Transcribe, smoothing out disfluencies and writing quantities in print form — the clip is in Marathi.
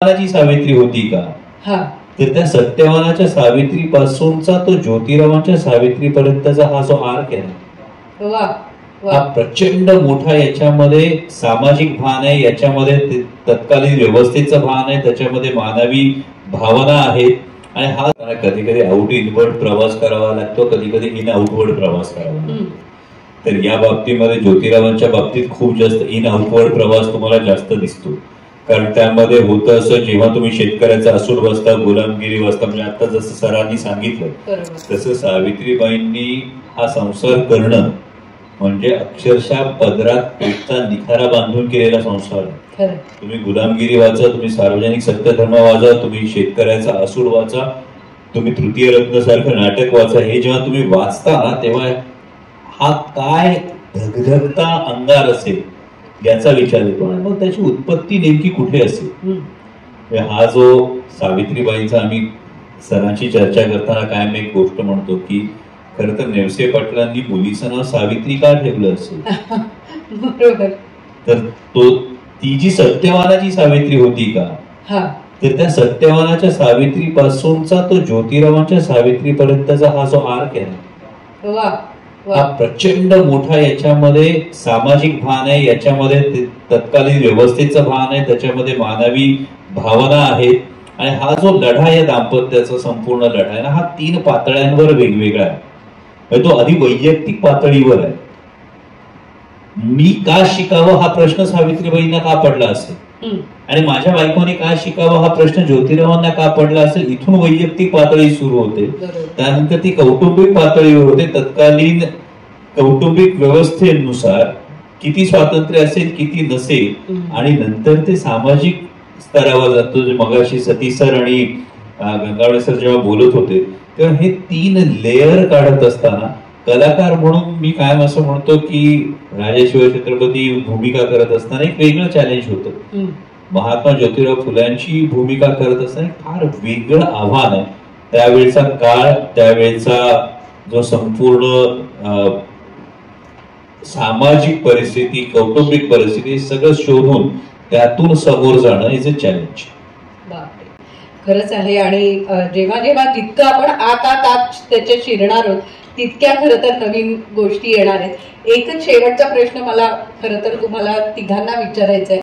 सत्यवानाची सावित्री होती का? तर त्या सत्यवानाच्या सावित्री पासूनचा तो ज्योतिरावांच्या सावित्री पर्यंतचा हा जो आर्क आहे ना, हा प्रचंड मोठा, याच्यामध्ये सामाजिक भान आहे, याच्यामध्ये तत्कालीन व्यवस्थेचं भान आहे, त्याच्यामध्ये मानवी भावना आहेत. आणि हा कधी कधी आउट इनवर्ड प्रवास करावा लागतो, कधी कधी इन आउटवर्ड प्रवास करावा लागतो. तर या बाबतीमध्ये ज्योतिरावांच्या बाबतीत खूप जास्त इन आउटवर्ड प्रवास तुम्हाला जास्त दिसतो. कारण त्यामध्ये होतं असं, जेव्हा तुम्ही शेतकऱ्याचा असूड वाचता, गुलामगिरी वाचता, म्हणजे आता जसं सरांनी सांगितलं तसं सावित्रीबाईंनी हा संसार करणं म्हणजे अक्षरशः पदरात पेटचा निखारा बांधून केलेला संसार आहे. तुम्ही गुलामगिरी वाचा, तुम्ही सार्वजनिक सत्यधर्म वाचा, तुम्ही शेतकऱ्याचा असूड वाचा, तुम्ही तृतीय रत्न सारखं नाटक वाचा. हे जेव्हा तुम्ही वाचता तेव्हा हा काय धगधगता अंगार असेल याचा विचार येतो. आणि मग त्याची उत्पत्ती नेमकी कुठे असेल. हा जो सावित्रीबाईंचा, आम्ही सरांची चर्चा करताना काय मी एक गोष्ट म्हणतो की खर तर नेवसे पाटलांनी मुलीचं नाव सावित्री का ठेवलं असेल. बरोबर. तर ती जी सत्यवानाची सावित्री होती का? तर त्या सत्यवानाच्या सावित्री पासूनचा तो ज्योतिरावांच्या सावित्री पर्यंतचा हा जो आर्क आहे ना, हा प्रचंड मोठा, याच्यामध्ये सामाजिक भान आहे, याच्यामध्ये तत्कालीन व्यवस्थेचं भान आहे, त्याच्यामध्ये मानवी भावना आहेत. आणि हा जो लढा आहे दाम्पत्याचा, संपूर्ण लढा आहे ना, हा 3 पातळ्यांवर वेगवेगळा आहे. तो आधी वैयक्तिक पातळीवर आहे. मी का शिकावं हा प्रश्न सावित्रीबाईंना का पडला असेल, आणि माझ्या बायकोने का शिकावं हा प्रश्न ज्योतिरावांना का पडला असेल. इथून वैयक्तिक पातळी सुरू होते, त्यानंतर ती कौटुंबिक पातळीवर होते. तत्कालीन कौटुंबिक व्यवस्थेनुसार किती स्वातंत्र्य असेल, किती नसेल, आणि नंतर ते सामाजिक स्तरावर जातो. मगाशी सती सर आणि गंगावणे सर जेव्हा बोलत होते तेव्हा हे 3 लेअर काढत असताना कलाकार म्हणून मी कायम असं म्हणतो की राजेशिवाय छत्रपती भूमिका करत असताना एक वेगळं चॅलेंज होतं. महात्मा ज्योतिराव फुल्यांची भूमिका करत असताना फार वेगळं आव्हान आहे. त्यावेळचा काळ, त्यावेळचा जो संपूर्ण सामाजिक परिस्थिती, कौटुंबिक परिस्थिती सगळं शोधून त्यातून समोर जाणं इज अ चॅलेंज. खरंच आहे. आणि जेव्हा जेव्हा जितकं आपण आत त्याच्या शिरणार आहोत तितक्या खरं तर नवीन गोष्टी येणार आहेत. एकच शेवटचा प्रश्न मला खरं तर तुम्हाला तिघांना विचारायचा आहे.